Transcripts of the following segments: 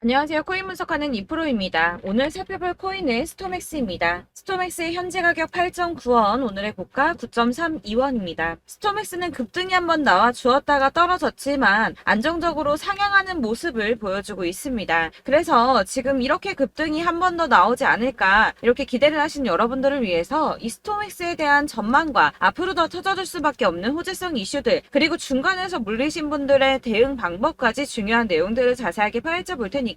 안녕하세요. 코인 분석하는 이프로입니다. 오늘 살펴볼 코인은 스톰엑스입니다. 스톰엑스의 현재 가격 8.9원, 오늘의 고가 9.32원입니다. 스톰엑스는 급등이 한번 나와 주었다가 떨어졌지만 안정적으로 상향하는 모습을 보여주고 있습니다. 그래서 지금 이렇게 급등이 한 번 더 나오지 않을까 이렇게 기대를 하신 여러분들을 위해서 이 스톰엑스에 대한 전망과 앞으로 더 터져줄 수밖에 없는 호재성 이슈들, 그리고 중간에서 물리신 분들의 대응 방법까지 중요한 내용들을 자세하게 파헤쳐 볼 테니까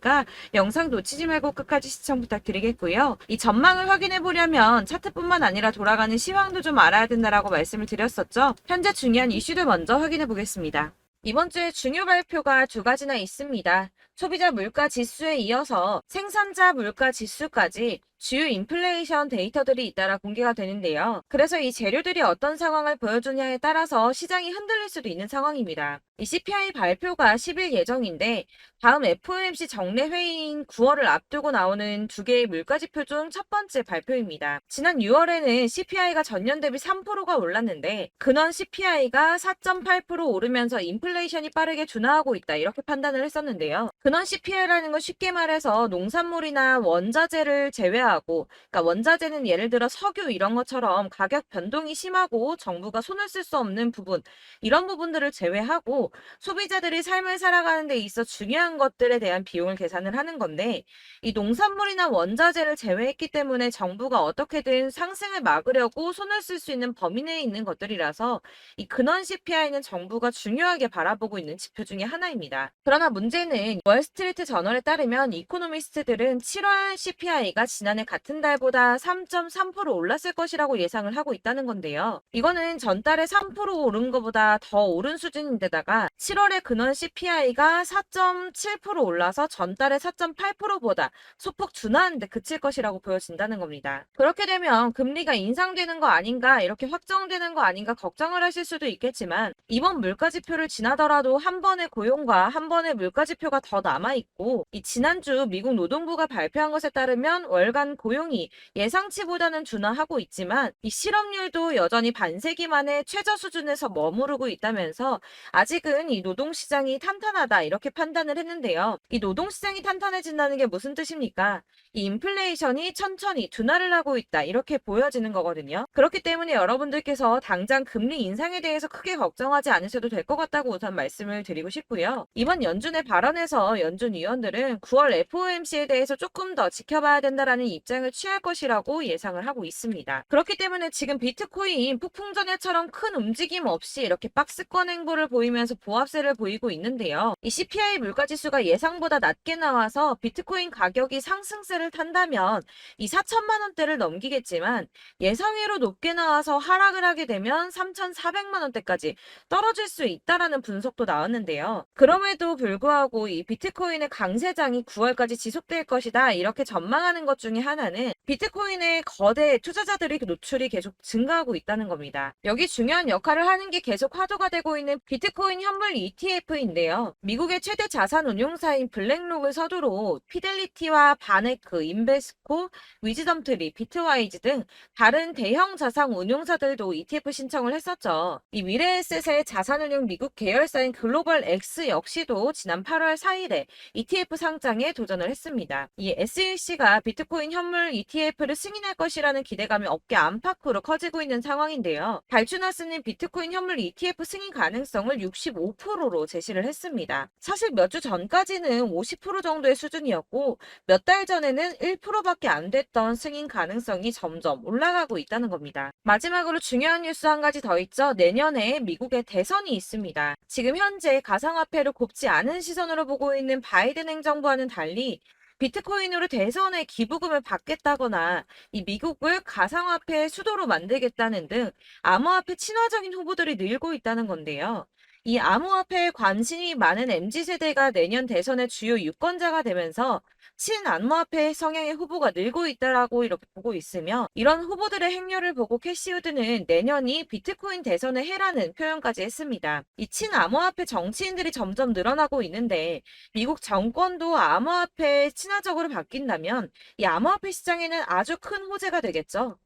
영상 놓치지 말고 끝까지 시청 부탁드리겠고요. 이 전망을 확인해 보려면 차트뿐만 아니라 돌아가는 시황도 좀 알아야 된다라고 말씀을 드렸었죠. 현재 중요한 이슈들 먼저 확인해 보겠습니다. 이번 주에 중요 발표가 두 가지나 있습니다. 소비자 물가 지수에 이어서 생산자 물가 지수까지 주요 인플레이션 데이터들이 잇따라 공개가 되는데요. 그래서 이 재료들이 어떤 상황을 보여주냐에 따라서 시장이 흔들릴 수도 있는 상황입니다. 이 CPI 발표가 10일 예정인데 다음 FOMC 정례 회의인 9월을 앞두고 나오는 두 개의 물가지표 중 첫 번째 발표입니다. 지난 6월에는 CPI가 전년 대비 3%가 올랐는데 근원 CPI가 4.8% 오르면서 인플레이션이 빠르게 둔화하고 있다 이렇게 판단을 했었는데요. 근원 CPI라는 건 쉽게 말해서 농산물이나 원자재를 제외하고, 그러니까 원자재는 예를 들어 석유 이런 것처럼 가격 변동이 심하고 정부가 손을 쓸 수 없는 부분, 이런 부분들을 제외하고 소비자들이 삶을 살아가는 데 있어 중요한 것들에 대한 비용을 계산을 하는 건데, 이 농산물이나 원자재를 제외했기 때문에 정부가 어떻게든 상승을 막으려고 손을 쓸 수 있는 범위 내에 있는 것들이라서 이 근원 CPI는 정부가 중요하게 바라보고 있는 지표 중에 하나입니다. 그러나 문제는 월스트리트 저널에 따르면 이코노미스트들은 7월 CPI가 지난해 같은 달보다 3.3% 올랐을 것이라고 예상을 하고 있다는 건데요. 이거는 전달에 3% 오른 것보다 더 오른 수준인데다가 7월의 근원 CPI가 4.7% 올라서 전달의 4.8%보다 소폭 둔화하는 데 그칠 것이라고 보여진다는 겁니다. 그렇게 되면 금리가 인상되는 거 아닌가, 이렇게 확정되는 거 아닌가 걱정을 하실 수도 있겠지만 이번 물가지표를 지나더라도 한 번의 고용과 한 번의 물가지표가 더 남아있고, 이 지난주 미국 노동부가 발표한 것에 따르면 월간 고용이 예상치보다는 둔화하고 있지만 이 실업률도 여전히 반세기 만에 최저 수준에서 머무르고 있다면서 아직은 이 노동시장이 탄탄하다 이렇게 판단을 했는데요. 이 노동시장이 탄탄해진다는 게 무슨 뜻입니까? 이 인플레이션이 천천히 둔화를 하고 있다 이렇게 보여지는 거거든요. 그렇기 때문에 여러분들께서 당장 금리 인상에 대해서 크게 걱정하지 않으셔도 될 것 같다고 우선 말씀을 드리고 싶고요. 이번 연준의 발언에서 연준 위원들은 9월 FOMC에 대해서 조금 더 지켜봐야 된다라는 입장을 취할 것이라고 예상을 하고 있습니다. 그렇기 때문에 지금 비트코인 폭풍 전야처럼 큰 움직임 없이 이렇게 박스권 행보를 보이면서 보합세를 보이고 있는데요. 이 CPI 물가지수가 예상보다 낮게 나와서 비트코인 가격이 상승세를 탄다면 이 4천만 원대를 넘기겠지만 예상외로 높게 나와서 하락을 하게 되면 3,400만 원대까지 떨어질 수 있다라는 분석도 나왔는데요. 그럼에도 불구하고 이 비트코인의 강세장이 9월까지 지속될 것이다 이렇게 전망하는 것 중에 하나는 비트코인의 거대 투자자들이 노출이 계속 증가하고 있다는 겁니다. 여기 중요한 역할을 하는 게 계속 화두가 되고 있는 비트코인 현물 ETF인데요. 미국의 최대 자산 운용사인 블랙록을 서두로 피델리티와 바네크, 인베스코, 위즈덤트리, 비트와이즈 등 다른 대형 자산 운용사들도 ETF 신청을 했었죠. 이 미래에셋의 자산운용 미국 계열사인 글로벌 X 역시도 지난 8월 4일에 ETF 상장에 도전을 했습니다. 이 SEC가 비트코인 현물 ETF를 승인할 것이라는 기대감이 업계 안팎으로 커지고 있는 상황인데요. 발주나스는 비트코인 현물 ETF 승인 가능성을 65%로 제시를 했습니다. 사실 몇 주 전까지는 50% 정도의 수준이었고 몇 달 전에는 1%밖에 안 됐던 승인 가능성이 점점 올라가고 있다는 겁니다. 마지막으로 중요한 뉴스 한 가지 더 있죠. 내년에 미국의 대선이 있습니다. 지금 현재 가상화폐를 곱지 않은 시선으로 보고 있는 바이든 행정부와는 달리 비트코인으로 대선에 기부금을 받겠다거나 이 미국을 가상화폐의 수도로 만들겠다는 등 암호화폐 친화적인 후보들이 늘고 있다는 건데요. 이 암호화폐에 관심이 많은 MZ세대가 내년 대선의 주요 유권자가 되면서 친암호화폐 성향의 후보가 늘고 있다라고 이렇게 보고 있으며, 이런 후보들의 행렬을 보고 캐시우드는 내년이 비트코인 대선의 해라는 표현까지 했습니다. 이 친암호화폐 정치인들이 점점 늘어나고 있는데 미국 정권도 암호화폐에 친화적으로 바뀐다면 이 암호화폐 시장에는 아주 큰 호재가 되겠죠.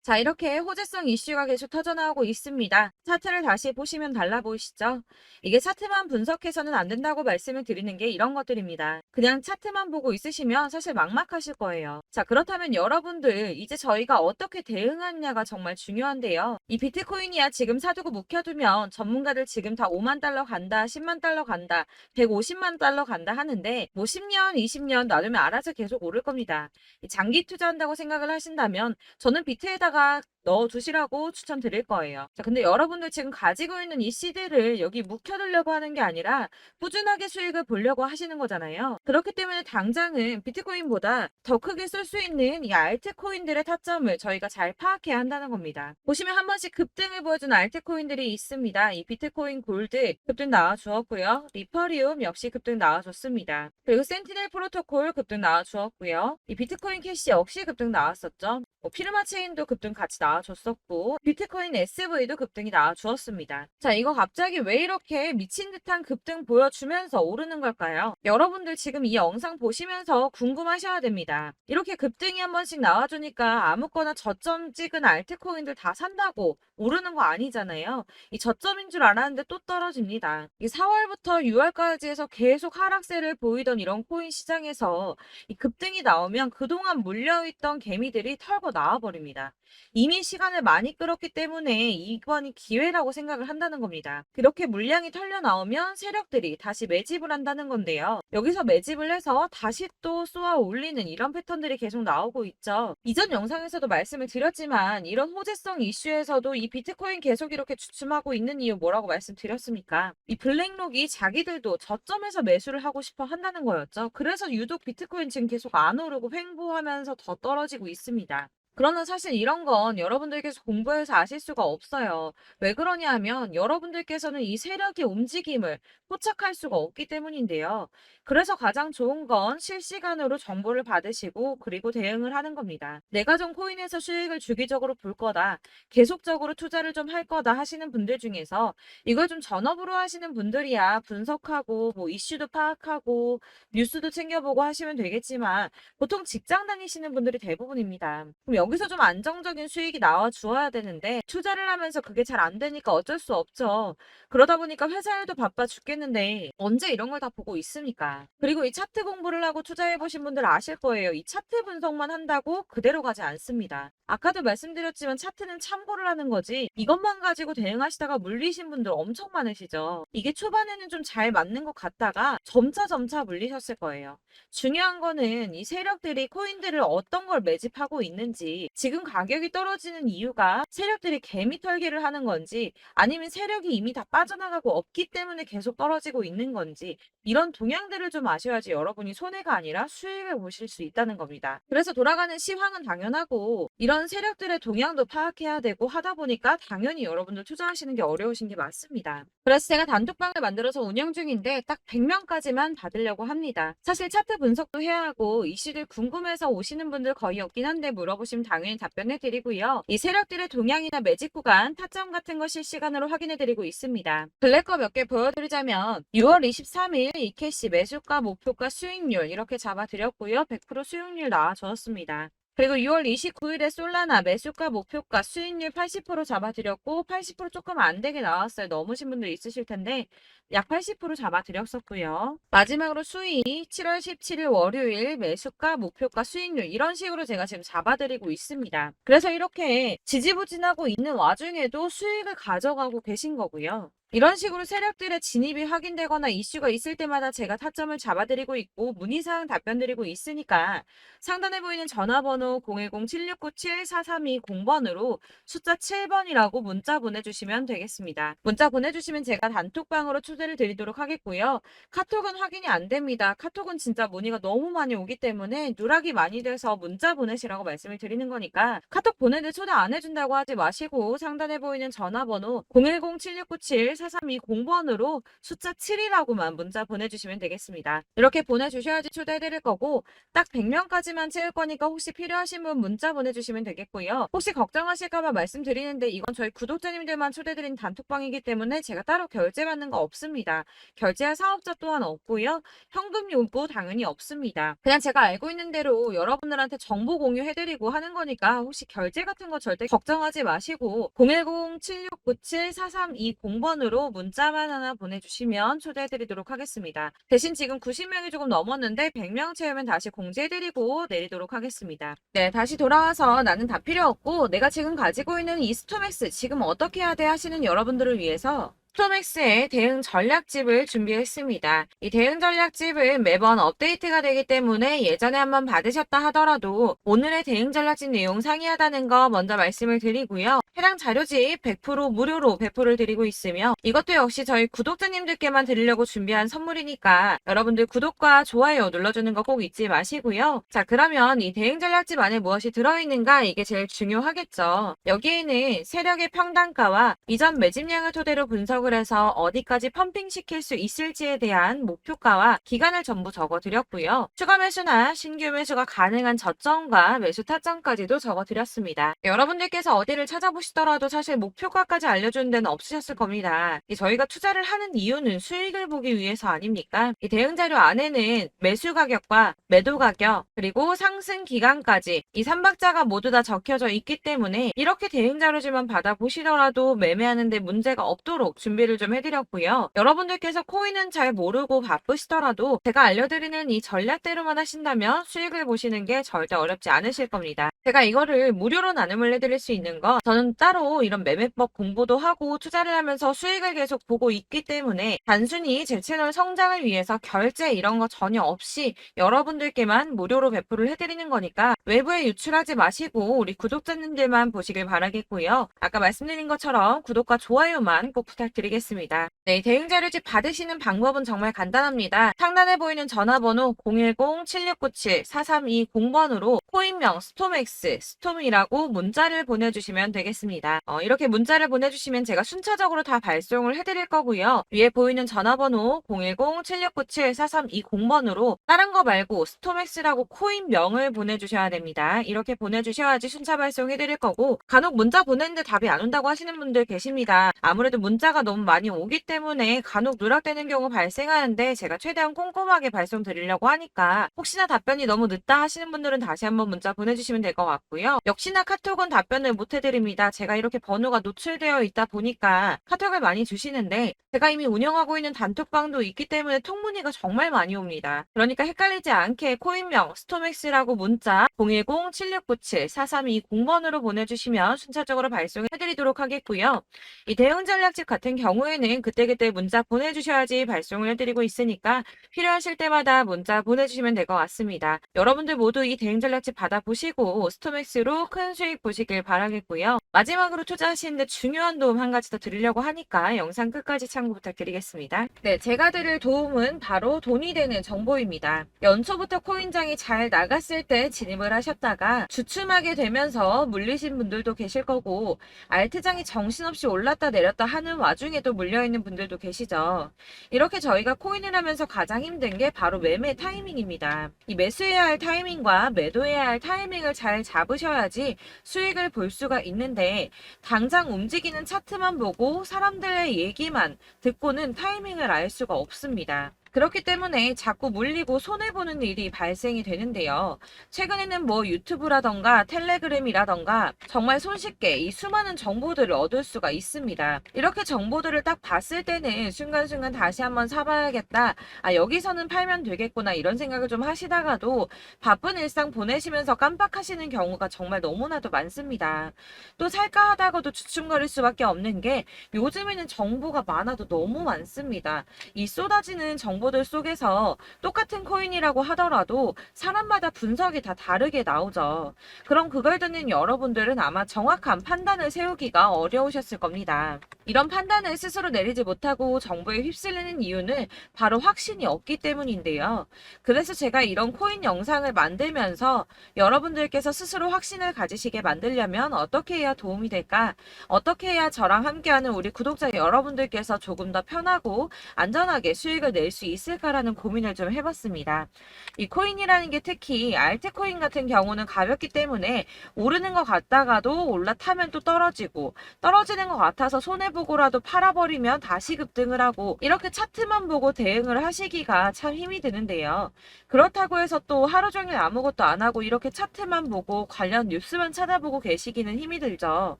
자, 이렇게 호재성 이슈가 계속 터져나오고 있습니다. 차트를 다시 보시면 달라 보이시죠? 이게 차트만 분석해서는 안 된다고 말씀을 드리는 게 이런 것들입니다. 그냥 차트만 보고 있으시면 사실 막막하실 거예요. 자, 그렇다면 여러분들 이제 저희가 어떻게 대응하느냐가 정말 중요한데요. 이 비트코인이야 지금 사두고 묵혀두면 전문가들 지금 다 5만 달러 간다, 10만 달러 간다, 150만 달러 간다 하는데 뭐 10년, 20년 놔두면 알아서 계속 오를 겁니다. 장기 투자한다고 생각을 하신다면 저는 비트에다가 넣어두시라고 추천드릴 거예요. 자, 근데 여러분들 지금 가지고 있는 이 CD를 여기 묵혀두려고 하는 게 아니라 꾸준하게 수익을 보려고 하시는 거잖아요. 그렇기 때문에 당장은 비트코인보다 더 크게 쓸 수 있는 이 알트코인들의 타점을 저희가 잘 파악해야 한다는 겁니다. 보시면 한 번씩 급등을 보여준 알트코인들이 있습니다. 이 비트코인 골드 급등 나와주었고요. 리퍼리움 역시 급등 나와줬습니다. 그리고 센티넬 프로토콜 급등 나와주었고요. 이 비트코인 캐시 역시 급등 나왔었죠. 피르마 체인도 급등 같이 나와줬었고 비트코인 SV도 급등이 나와주었습니다. 자, 이거 갑자기 왜 이렇게 미친 듯한 급등 보여주면서 오르는 걸까요? 여러분들 지금 이 영상 보시면서 궁금하셔야 됩니다. 이렇게 급등이 한 번씩 나와주니까 아무거나 저점 찍은 알트코인들 다 산다고 오르는 거 아니잖아요. 이 저점인 줄 알았는데 또 떨어집니다. 이 4월부터 6월까지 해서 계속 하락세를 보이던 이런 코인 시장에서 이 급등이 나오면 그동안 물려있던 개미들이 털고 나와버립니다. 이미 시간을 많이 끌었기 때문에 이번이 기회라고 생각을 한다는 겁니다. 그렇게 물량이 털려 나오면 세력들이 다시 매집을 한다는 건데요. 여기서 매집을 해서 다시 또 쏘아 올리는 이런 패턴들이 계속 나오고 있죠. 이전 영상에서도 말씀을 드렸지만 이런 호재성 이슈에서도 이 비트코인 계속 이렇게 주춤하고 있는 이유 뭐라고 말씀드렸습니까? 이 블랙록이 자기들도 저점에서 매수를 하고 싶어 한다는 거였죠. 그래서 유독 비트코인 지금 계속 안 오르고 횡보하면서 더 떨어지고 있습니다. 그러나 사실 이런 건 여러분들께서 공부해서 아실 수가 없어요. 왜 그러냐 하면 여러분들께서는 이 세력의 움직임을 포착할 수가 없기 때문인데요. 그래서 가장 좋은 건 실시간으로 정보를 받으시고 그리고 대응을 하는 겁니다. 내가 좀 코인에서 수익을 주기적으로 볼 거다. 계속적으로 투자를 좀 할 거다 하시는 분들 중에서 이걸 좀 전업으로 하시는 분들이야 분석하고 뭐 이슈도 파악하고 뉴스도 챙겨보고 하시면 되겠지만 보통 직장 다니시는 분들이 대부분입니다. 그럼 여기서 좀 안정적인 수익이 나와 주어야 되는데 투자를 하면서 그게 잘 안 되니까 어쩔 수 없죠. 그러다 보니까 회사 일도 바빠 죽겠는데 언제 이런 걸 다 보고 있습니까? 그리고 이 차트 공부를 하고 투자해 보신 분들 아실 거예요. 이 차트 분석만 한다고 그대로 가지 않습니다. 아까도 말씀드렸지만 차트는 참고를 하는 거지 이것만 가지고 대응하시다가 물리신 분들 엄청 많으시죠. 이게 초반에는 좀 잘 맞는 것 같다가 점차 물리셨을 거예요. 중요한 거는 이 세력들이 코인들을 어떤 걸 매집하고 있는지 지금 가격이 떨어지는 이유가 세력들이 개미 털기를 하는 건지 아니면 세력이 이미 다 빠져나가고 없기 때문에 계속 떨어지고 있는 건지 이런 동향들을 좀 아셔야지 여러분이 손해가 아니라 수익을 보실 수 있다는 겁니다. 그래서 돌아가는 시황은 당연하고 이런 세력들의 동향도 파악해야 되고 하다 보니까 당연히 여러분들 투자하시는 게 어려우신 게 맞습니다. 그래서 제가 단톡방을 만들어서 운영 중인데 딱 100명까지만 받으려고 합니다. 사실 차트 분석도 해야 하고 이슈들 궁금해서 오시는 분들 거의 없긴 한데 물어보시면 당연히 답변해 드리고요. 이 세력들의 동향이나 매직 구간, 타점 같은 거 실시간으로 확인해 드리고 있습니다. 블랙거 몇 개 보여드리자면 6월 23일 이캐시 매수가, 목표가, 수익률 이렇게 잡아드렸고요. 100% 수익률 나와줬습니다. 그리고 6월 29일에 솔라나 매수가, 목표가, 수익률 80% 잡아드렸고 80% 조금 안 되게 나왔어요. 넘으신 분들 있으실 텐데 약 80% 잡아드렸었고요. 마지막으로 수익 7월 17일 월요일 매수가, 목표가, 수익률 이런 식으로 제가 지금 잡아드리고 있습니다. 그래서 이렇게 지지부진하고 있는 와중에도 수익을 가져가고 계신 거고요. 이런 식으로 세력들의 진입이 확인되거나 이슈가 있을 때마다 제가 타점을 잡아드리고 있고 문의사항 답변드리고 있으니까 상단에 보이는 전화번호 010-7697-4320번으로 숫자 7번이라고 문자 보내주시면 되겠습니다. 문자 보내주시면 제가 단톡방으로 초대를 드리도록 하겠고요. 카톡은 확인이 안 됩니다. 카톡은 진짜 문의가 너무 많이 오기 때문에 누락이 많이 돼서 문자 보내시라고 말씀을 드리는 거니까 카톡 보내는데 초대 안 해준다고 하지 마시고 상단에 보이는 전화번호 010-7697 4917-4320번으로 숫자 7이라고만 문자 보내주시면 되겠습니다. 이렇게 보내주셔야지 초대해드릴 거고 딱 100명까지만 채울 거니까 혹시 필요하신 분 문자 보내주시면 되겠고요. 혹시 걱정하실까봐 말씀드리는데 이건 저희 구독자님들만 초대드린 단톡방이기 때문에 제가 따로 결제받는 거 없습니다. 결제할 사업자 또한 없고요. 현금 요구 당연히 없습니다. 그냥 제가 알고 있는 대로 여러분들한테 정보 공유해드리고 하는 거니까 혹시 결제 같은 거 절대 걱정하지 마시고 010-7697-4320번으로 문자만 하나 보내주시면 초대해드리도록 하겠습니다. 대신 지금 90명이 조금 넘었는데 100명 채우면 다시 공지해드리고 내리도록 하겠습니다. 네, 다시 돌아와서 나는 다 필요 없고 내가 지금 가지고 있는 이 스톰엑스 지금 어떻게 해야 돼 하시는 여러분들을 위해서 스톰엑스의 대응 전략집을 준비했습니다. 이 대응 전략집은 매번 업데이트가 되기 때문에 예전에 한번 받으셨다 하더라도 오늘의 대응 전략집 내용 상이하다는 거 먼저 말씀을 드리고요. 해당 자료집 100% 무료로 배포를 드리고 있으며 이것도 역시 저희 구독자님들께만 드리려고 준비한 선물이니까 여러분들 구독과 좋아요 눌러주는 거 꼭 잊지 마시고요. 자, 그러면 이 대응 전략집 안에 무엇이 들어있는가 이게 제일 중요하겠죠. 여기에는 세력의 평단가와 이전 매집량을 토대로 분석을 해서 어디까지 펌핑시킬 수 있을지에 대한 목표가와 기간을 전부 적어드렸고요. 추가 매수나 신규 매수가 가능한 저점과 매수 타점까지도 적어드렸습니다. 여러분들께서 어디를 찾아보시더라도 사실 목표가까지 알려주는 데는 없으셨을 겁니다. 저희가 투자를 하는 이유는 수익을 보기 위해서 아닙니까? 이 대응 자료 안에는 매수 가격과 매도 가격 그리고 상승 기간까지 이 3박자가 모두 다 적혀져 있기 때문에 이렇게 대응 자료지만 받아보시더라도 매매하는데 문제가 없도록 준비를 좀 해드렸고요. 여러분들께서 코인은 잘 모르고 바쁘시더라도 제가 알려드리는 이 전략대로만 하신다면 수익을 보시는 게 절대 어렵지 않으실 겁니다. 제가 이거를 무료로 나눔을 해드릴 수 있는 건 저는 따로 이런 매매법 공부도 하고 투자를 하면서 수익을 계속 보고 있기 때문에 단순히 제 채널 성장을 위해서 결제 이런 거 전혀 없이 여러분들께만 무료로 배포를 해드리는 거니까 외부에 유출하지 마시고 우리 구독자님들만 보시길 바라겠고요. 아까 말씀드린 것처럼 구독과 좋아요만 꼭 부탁드리겠습니다. 네, 대응 자료집 받으시는 방법은 정말 간단합니다. 상단에 보이는 전화번호 010-7697-4320번으로 코인명 스톰엑스, 스톰이라고 문자를 보내주시면 되겠습니다. 이렇게 문자를 보내주시면 제가 순차적으로 다 발송을 해드릴 거고요. 위에 보이는 전화번호 010-7697-4320번으로 다른 거 말고 스톰엑스라고 코인명을 보내주셔야 됩니다. 이렇게 보내주셔야지 순차 발송해드릴 거고 간혹 문자 보냈는데 답이 안 온다고 하시는 분들 계십니다. 아무래도 문자가 너무 많이 오기 때문에 간혹 누락되는 경우 발생하는데 제가 최대한 꼼꼼하게 발송드리려고 하니까 혹시나 답변이 너무 늦다 하시는 분들은 다시 한번 문자 보내주시면 될 것 같고요. 역시나 카톡은 답변을 못 해드립니다. 제가 이렇게 번호가 노출되어 있다 보니까 카톡을 많이 주시는데 제가 이미 운영하고 있는 단톡방도 있기 때문에 통문의가 정말 많이 옵니다. 그러니까 헷갈리지 않게 코인명 스톰엑스라고 문자 010-7697-4320번으로 보내주시면 순차적으로 발송해드리도록 하겠고요. 이 대응 전략집 같은 경우에는 그때그때 문자 보내주셔야지 발송을 해드리고 있으니까 필요하실 때마다 문자 보내주시면 될 것 같습니다. 여러분들 모두 이 대응 전략집 받아보시고 스톰엑스로 큰 수익 보시길 바라겠고요. 마지막으로 투자하시는데 중요한 도움 한 가지 더 드리려고 하니까 영상 끝까지 참고 부탁드리겠습니다. 네, 제가 드릴 도움은 바로 돈이 되는 정보입니다. 연초부터 코인장이 잘 나갔을 때 진입을 하셨다가 주춤하게 되면서 물리신 분들도 계실 거고 알트장이 정신없이 올랐다 내렸다 하는 와중에도 물려있는 분들도 계시죠. 이렇게 저희가 코인을 하면서 가장 힘든 게 바로 매매 타이밍입니다. 이 매수해야 할 타이밍과 매도해야 할 타이밍을 잘 잡으셔야지 수익을 볼 수가 있는데 당장 움직이는 차트만 보고 사람들의 얘기만 듣고는 타이밍을 알 수가 없습니다. 그렇기 때문에 자꾸 물리고 손해보는 일이 발생이 되는데요. 최근에는 뭐 유튜브라던가 텔레그램이라던가 정말 손쉽게 이 수많은 정보들을 얻을 수가 있습니다. 이렇게 정보들을 딱 봤을 때는 순간순간 다시 한번 사봐야겠다. 아, 여기서는 팔면 되겠구나 이런 생각을 좀 하시다가도 바쁜 일상 보내시면서 깜빡하시는 경우가 정말 너무나도 많습니다. 또 살까 하다가도 주춤거릴 수밖에 없는 게 요즘에는 정보가 많아도 너무 많습니다. 이 쏟아지는 정보 정보들 속에서 똑같은 코인이라고 하더라도 사람마다 분석이 다 다르게 나오죠. 그럼 그걸 듣는 여러분들은 아마 정확한 판단을 세우기가 어려우셨을 겁니다. 이런 판단을 스스로 내리지 못하고 정보에 휩쓸리는 이유는 바로 확신이 없기 때문인데요. 그래서 제가 이런 코인 영상을 만들면서 여러분들께서 스스로 확신을 가지시게 만들려면 어떻게 해야 도움이 될까? 어떻게 해야 저랑 함께하는 우리 구독자 여러분들께서 조금 더 편하고 안전하게 수익을 낼 수 있을까라는 고민을 좀 해봤습니다. 이 코인이라는 게 특히 알트코인 같은 경우는 가볍기 때문에 오르는 것 같다가도 올라타면 또 떨어지고 떨어지는 것 같아서 손해보고라도 팔아버리면 다시 급등을 하고 이렇게 차트만 보고 대응을 하시기가 참 힘이 드는데요. 그렇다고 해서 또 하루 종일 아무것도 안 하고 이렇게 차트만 보고 관련 뉴스만 찾아보고 계시기는 힘이 들죠.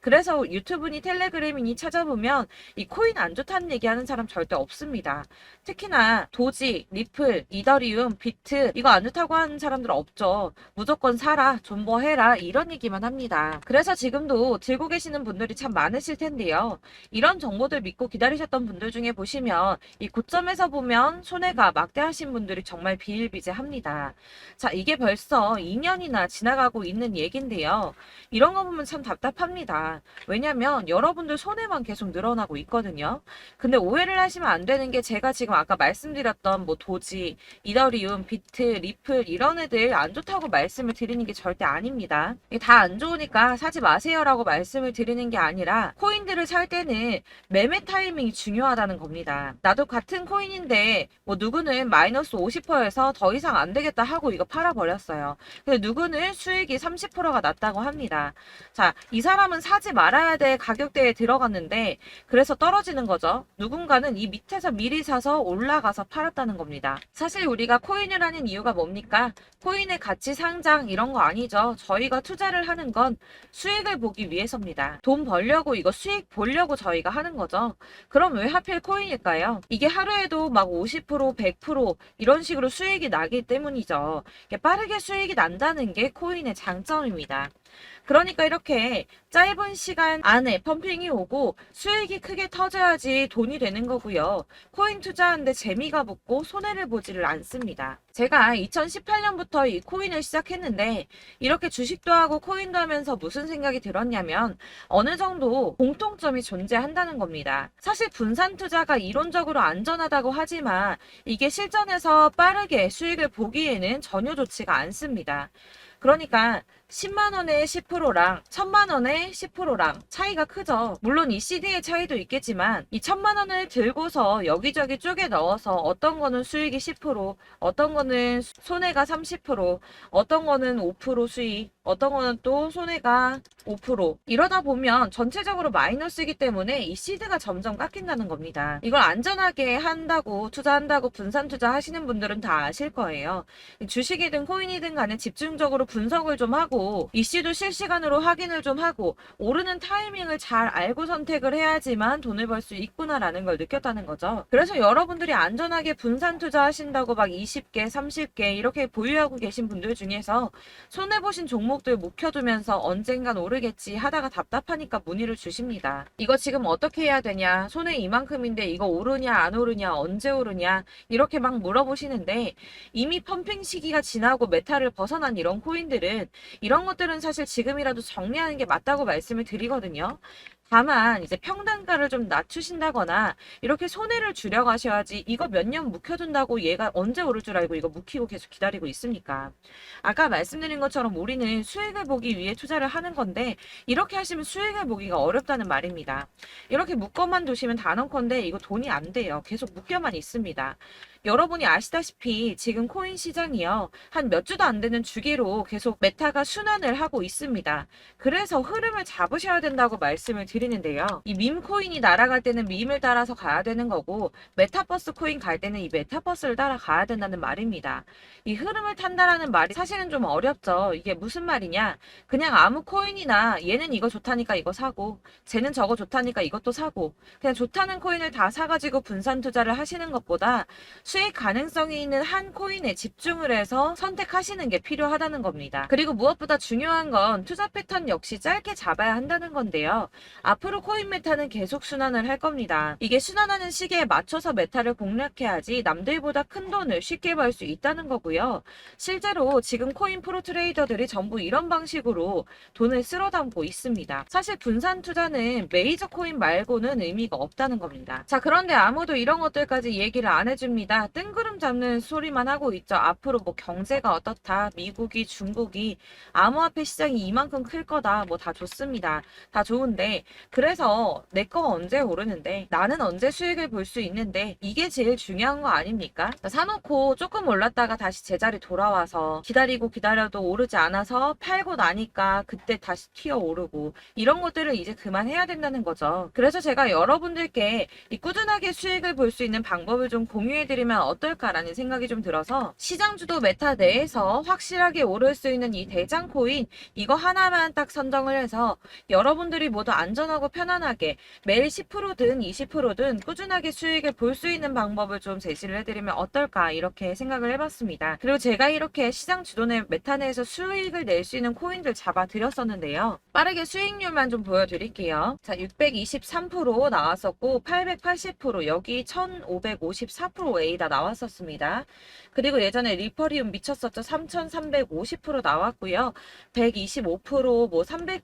그래서 유튜브니 텔레그램이니 찾아보면 이 코인 안 좋다는 얘기하는 사람 절대 없습니다. 특히나 도지, 리플, 이더리움, 비트 이거 안 좋다고 하는 사람들 없죠. 무조건 사라, 존버해라 이런 얘기만 합니다. 그래서 지금도 들고 계시는 분들이 참 많으실 텐데요. 이런 정보들 믿고 기다리셨던 분들 중에 보시면 이 고점에서 보면 손해가 막대하신 분들이 정말 비일비재합니다. 자, 이게 벌써 2년이나 지나가고 있는 얘긴데요. 이런 거 보면 참 답답합니다. 왜냐면 여러분들 손해만 계속 늘어나고 있거든요. 근데 오해를 하시면 안 되는 게 제가 지금 아까 말씀드렸던 뭐 도지, 이더리움, 비트, 리플 이런 애들 안 좋다고 말씀을 드리는 게 절대 아닙니다. 이게 다 안 좋으니까 사지 마세요라고 말씀을 드리는 게 아니라 코인들을 살 때는 매매 타이밍이 중요하다는 겁니다. 나도 같은 코인인데 뭐 누구는 마이너스 50%에서 더 이상 안 되겠다 하고 이거 팔아버렸어요. 근데 누구는 수익이 30%가 났다고 합니다. 자, 이 사람은 사지 말아야 될 가격대에 들어갔는데 그래서 떨어지는 거죠. 누군가는 이 밑에서 미리 사서 올라가서 팔았다는 겁니다. 사실 우리가 코인을 하는 이유가 뭡니까? 코인의 가치 상장 이런 거 아니죠. 저희가 투자를 하는 건 수익을 보기 위해서입니다. 돈 벌려고 이거 수익 보려고 저희가 하는 거죠. 그럼 왜 하필 코인일까요? 이게 하루에도 막 50%, 100% 이런 식으로 수익이 나기 때문이죠. 빠르게 수익이 난다는 게 코인의 장점입니다. 그러니까 이렇게 짧은 시간 안에 펌핑이 오고 수익이 크게 터져야지 돈이 되는 거고요. 코인 투자하는데 재미가 붙고 손해를 보지를 않습니다. 제가 2018년부터 이 코인을 시작했는데 이렇게 주식도 하고 코인도 하면서 무슨 생각이 들었냐면 어느 정도 공통점이 존재한다는 겁니다. 사실 분산 투자가 이론적으로 안전하다고 하지만 이게 실전에서 빠르게 수익을 보기에는 전혀 좋지가 않습니다. 그러니까 10만 원의 10%랑 1000만 원의 10%랑 차이가 크죠. 물론 이 CD의 차이도 있겠지만 이 1000만 원을 들고서 여기저기 쪼개 넣어서 어떤 거는 수익이 10%, 어떤 거는 손해가 30%, 어떤 거는 5% 수익, 어떤 거는 또 손해가 5%. 이러다 보면 전체적으로 마이너스이기 때문에 이 시드가 점점 깎인다는 겁니다. 이걸 안전하게 한다고 투자한다고 분산 투자하시는 분들은 다 아실 거예요. 주식이든 코인이든 간에 집중적으로 분석을 좀 하고 이슈도 실시간으로 확인을 좀 하고 오르는 타이밍을 잘 알고 선택을 해야지만 돈을 벌 수 있구나라는 걸 느꼈다는 거죠. 그래서 여러분들이 안전하게 분산 투자하신다고 막 20개, 30개 이렇게 보유하고 계신 분들 중에서 손해보신 종목들 묵혀두면서 언젠간 오르겠지 하다가 답답하니까 문의를 주십니다. 이거 지금 어떻게 해야 되냐? 손해 이만큼인데 이거 오르냐 안 오르냐 언제 오르냐 이렇게 막 물어보시는데 이미 펌핑 시기가 지나고 메타를 벗어난 이런 코인들은 이런 것들은 사실 지금이라도 정리하는 게 맞다고 말씀을 드리거든요. 다만 이제 평단가를 좀 낮추신다거나 이렇게 손해를 줄여가셔야지 이거 몇 년 묵혀둔다고 얘가 언제 오를 줄 알고 이거 묵히고 계속 기다리고 있습니까? 아까 말씀드린 것처럼 우리는 수익을 보기 위해 투자를 하는 건데 이렇게 하시면 수익을 보기가 어렵다는 말입니다. 이렇게 묶어만 두시면 단언컨대 이거 돈이 안 돼요. 계속 묶여만 있습니다. 여러분이 아시다시피 지금 코인 시장이요. 한 몇 주도 안 되는 주기로 계속 메타가 순환을 하고 있습니다. 그래서 흐름을 잡으셔야 된다고 말씀을 드리는데요. 이 밈 코인이 날아갈 때는 밈을 따라서 가야 되는 거고 메타버스 코인 갈 때는 이 메타버스를 따라가야 된다는 말입니다. 이 흐름을 탄다라는 말이 사실은 좀 어렵죠. 이게 무슨 말이냐? 그냥 아무 코인이나 얘는 이거 좋다니까 이거 사고 쟤는 저거 좋다니까 이것도 사고 그냥 좋다는 코인을 다 사가지고 분산 투자를 하시는 것보다 수익 가능성이 있는 한 코인에 집중을 해서 선택하시는 게 필요하다는 겁니다. 그리고 무엇보다 중요한 건 투자 패턴 역시 짧게 잡아야 한다는 건데요. 앞으로 코인 메타는 계속 순환을 할 겁니다. 이게 순환하는 시기에 맞춰서 메타를 공략해야지 남들보다 큰 돈을 쉽게 벌 수 있다는 거고요. 실제로 지금 코인 프로 트레이더들이 전부 이런 방식으로 돈을 쓸어 담고 있습니다. 사실 분산 투자는 메이저 코인 말고는 의미가 없다는 겁니다. 자, 그런데 아무도 이런 것들까지 얘기를 안 해줍니다. 뜬구름 잡는 소리만 하고 있죠. 앞으로 뭐 경제가 어떻다, 미국이, 중국이, 암호화폐 시장이 이만큼 클 거다, 뭐 다 좋습니다. 다 좋은데, 그래서 내 거 언제 오르는데, 나는 언제 수익을 볼 수 있는데, 이게 제일 중요한 거 아닙니까? 사놓고 조금 올랐다가 다시 제자리 돌아와서 기다리고 기다려도 오르지 않아서 팔고 나니까 그때 다시 튀어 오르고, 이런 것들을 이제 그만해야 된다는 거죠. 그래서 제가 여러분들께 이 꾸준하게 수익을 볼 수 있는 방법을 좀 공유해드리면 어떨까라는 생각이 좀 들어서, 시장주도 메타 내에서 확실하게 오를 수 있는 이 대장 코인, 이거 하나만 딱 선정을 해서 여러분들이 모두 안전하고 편안하게 매일 10%든 20%든 꾸준하게 수익을 볼 수 있는 방법을 좀 제시를 해드리면 어떨까, 이렇게 생각을 해봤습니다. 그리고 제가 이렇게 시장 주도내 메타 내에서 수익을 낼 수 있는 코인들 잡아드렸었는데요. 빠르게 수익률만 좀 보여드릴게요. 자, 623% 나왔었고 880%, 여기 1554%A다 나왔었습니다. 그리고 예전에 리퍼리움 미쳤었죠. 3350% 나왔고요. 125%, 뭐 300%,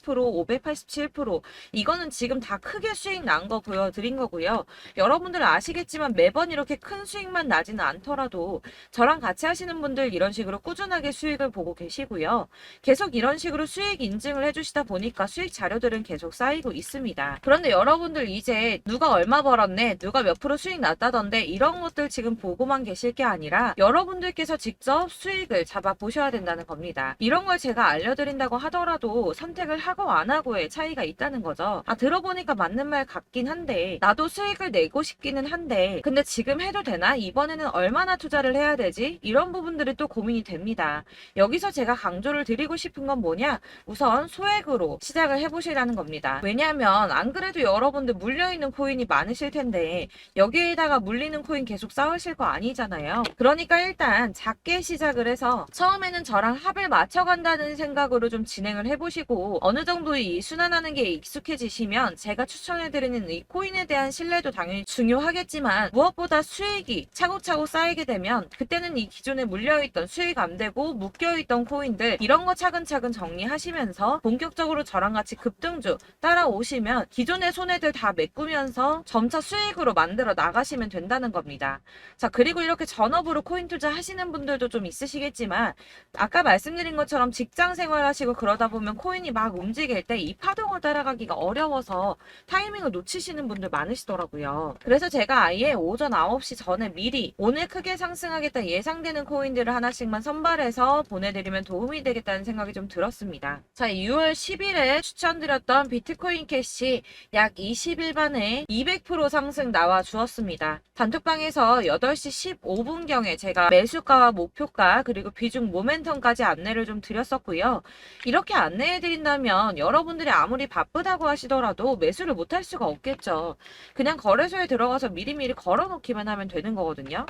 587%, 이거는 지금 다 크게 수익 난 거 보여드린 거고요. 여러분들 아시겠지만 매번 이렇게 큰 수익만 나지는 않더라도 저랑 같이 하시는 분들 이런 식으로 꾸준하게 수익을 보고 계시고요. 계속 이런 식으로 수익 인증을 해주시다 보니까 수익 자료들은 계속 쌓이고 있습니다. 그런데 여러분들 이제 누가 얼마 벌었네, 누가 몇 프로 수익 났다던데, 이런 것들 지금 보고만 계실 게 아니라 여러분들께서 직접 수익을 잡아 보셔야 된다는 겁니다. 이런 걸 제가 알려드린다고 하더라도 선택을 하고 안 하고의 차이가 있다는 거죠. 아, 들어보니까 맞는 말 같긴 한데, 나도 수익을 내고 싶기는 한데 근데 지금 해도 되나? 이번에는 얼마나 투자를 해야 되지? 이런 부분들이 또 고민이 됩니다. 여기서 제가 강조를 드리고 싶은 건 뭐냐? 우선 소액으로 시작을 해보시라는 겁니다. 왜냐하면 안 그래도 여러분들 물려있는 코인이 많으실 텐데 여기에다가 물리는 코인 계속 쌓으실 거 아니잖아요. 그러니까 일단 작게 시작을 해서 처음에는 저랑 합을 맞춰간다는 생각으로 좀 진행을 해보시고, 어느 정도 이 순환하는 게 익숙해지시면 제가 추천해드리는 이 코인에 대한 신뢰도 당연히 중요하겠지만, 무엇보다 수익이 차곡차곡 쌓이게 되면 그때는 이 기존에 물려있던 수익 안 되고 묶여있던 코인들, 이런 거 차근차근 정리하시면서 본격적으로 저랑 같이 급등주 따라오시면 기존의 손해들 다 메꾸면서 점차 수익으로 만들어 나가시면 된다는 겁니다. 자, 그리고 이렇게 전업으로 코인 투자 하시는 분들도 좀 있으시겠지만, 아까 말씀드린 것처럼 직장 생활하시고 그러다 보면 코인이 막 움직일 때 이 파동을 따라가기가 어려워서 타이밍을 놓치시는 분들 많으시더라고요. 그래서 제가 아예 오전 9시 전에 미리 오늘 크게 상승하겠다 예상되는 코인들을 하나씩만 선발해서 보내드리면 도움이 되겠다는 생각이 좀 들었습니다. 자, 6월 10일에 추천드렸던 비트코인 캐시 약 20일 만에 200% 상승 나와 주었습니다. 단톡방에서 8시 15분경에 제가 매수가와 목표가 그리고 비중 모멘텀까지 안내를 좀 드렸었고요. 이렇게 안내해드린다면 여러분들이 아무리 바쁘다고 하시더라도 매수를 못할 수가 없겠죠. 그냥 거래소에 들어가서 미리미리 걸어놓기만 하면 되는 거거든요.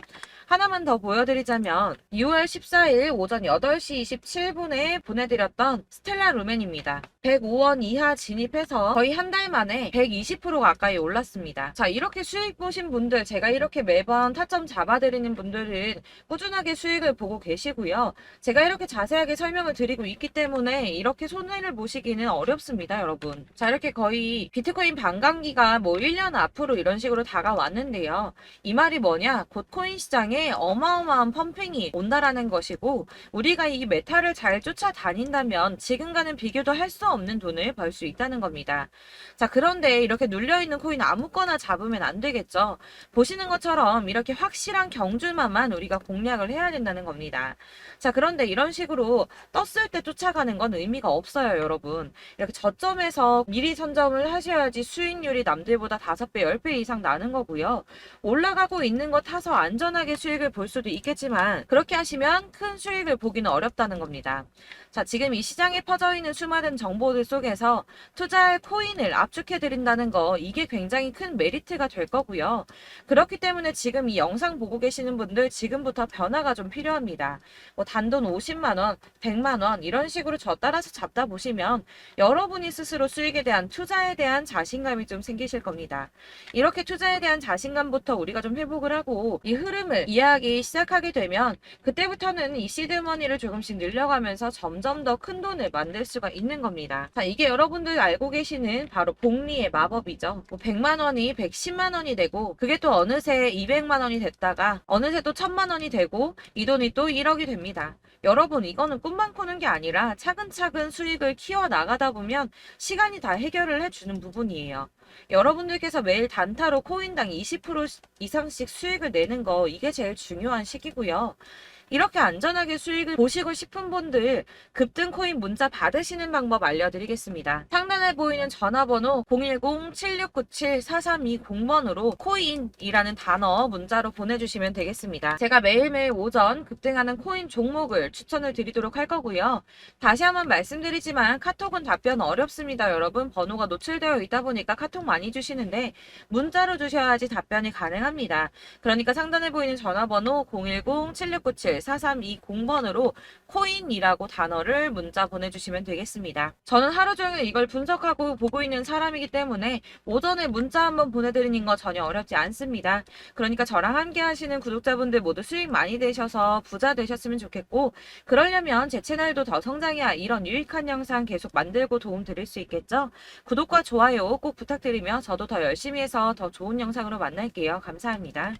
하나만 더 보여드리자면 6월 14일 오전 8시 27분에 보내드렸던 스텔라 루멘입니다. 105원 이하 진입해서 거의 한 달 만에 120% 가까이 올랐습니다. 자, 이렇게 수익 보신 분들, 제가 이렇게 매번 타점 잡아드리는 분들은 꾸준하게 수익을 보고 계시고요. 제가 이렇게 자세하게 설명을 드리고 있기 때문에 이렇게 손해를 보시기는 어렵습니다, 여러분. 자, 이렇게 거의 비트코인 반감기가 뭐 1년 앞으로 이런 식으로 다가왔는데요. 이 말이 뭐냐? 곧 코인 시장에 어마어마한 펌핑이 온다라는 것이고, 우리가 이 메타를 잘 쫓아다닌다면 지금과는 비교도 할 수 없는 돈을 벌 수 있다는 겁니다. 자, 그런데 이렇게 눌려있는 코인 아무거나 잡으면 안 되겠죠. 보시는 것처럼 이렇게 확실한 경주만만 우리가 공략을 해야 된다는 겁니다. 자, 그런데 이런 식으로 떴을 때 쫓아가는 건 의미가 없어요, 여러분. 이렇게 저점에서 미리 선점을 하셔야지 수익률이 남들보다 5배, 10배 이상 나는 거고요. 올라가고 있는 거 타서 안전하게 수익을 볼 수도 있겠지만 그렇게 하시면 큰 수익을 보기는 어렵다는 겁니다. 자, 지금 이 시장에 퍼져 있는 수많은 정보들 속에서 투자할 코인을 압축해 드린다는 거, 이게 굉장히 큰 메리트가 될 거고요. 그렇기 때문에 지금 이 영상 영상 보고 계시는 분들 지금부터 변화가 좀 필요합니다. 뭐 단돈 50만 원, 100만 원 이런 식으로 저 따라서 잡다 보시면 여러분이 스스로 수익에 대한 투자에 대한 자신감이 좀 생기실 겁니다. 이렇게 투자에 대한 자신감부터 우리가 좀 회복을 하고 이 흐름을 이해하기 시작하게 되면 그때부터는 이 시드머니를 조금씩 늘려가면서 점점 더 큰 돈을 만들 수가 있는 겁니다. 자, 이게 여러분들 알고 계시는 바로 복리의 마법이죠. 뭐 100만 원이 110만 원이 되고 그게 또 어느새 200만 원이 됐다가 어느새 또 1000만 원이 되고 이 돈이 또 1억이 됩니다. 여러분 이거는 꿈만 꾸는 게 아니라 차근차근 수익을 키워 나가다 보면 시간이 다 해결을 해주는 부분이에요. 여러분들께서 매일 단타로 코인당 20% 이상씩 수익을 내는 거 이게 제일 중요한 시기고요. 이렇게 안전하게 수익을 보시고 싶은 분들 급등 코인 문자 받으시는 방법 알려드리겠습니다. 상단에 보이는 전화번호 010-7697-4320번으로 코인이라는 단어 문자로 보내주시면 되겠습니다. 제가 매일매일 오전 급등하는 코인 종목을 추천을 드리도록 할 거고요. 다시 한번 말씀드리지만 카톡은 답변 어렵습니다. 여러분 번호가 노출되어 있다 보니까 카톡 많이 주시는데 문자로 주셔야지 답변이 가능합니다. 그러니까 상단에 보이는 전화번호 010-7697 4320번으로 코인이라고 단어를 문자 보내주시면 되겠습니다. 저는 하루 종일 이걸 분석하고 보고 있는 사람이기 때문에 오전에 문자 한번 보내드리는 거 전혀 어렵지 않습니다. 그러니까 저랑 함께 하시는 구독자분들 모두 수익 많이 되셔서 부자 되셨으면 좋겠고 그러려면 제 채널도 더 성장해야 이런 유익한 영상 계속 만들고 도움 드릴 수 있겠죠? 구독과 좋아요 꼭 부탁드리며 저도 더 열심히 해서 더 좋은 영상으로 만날게요. 감사합니다.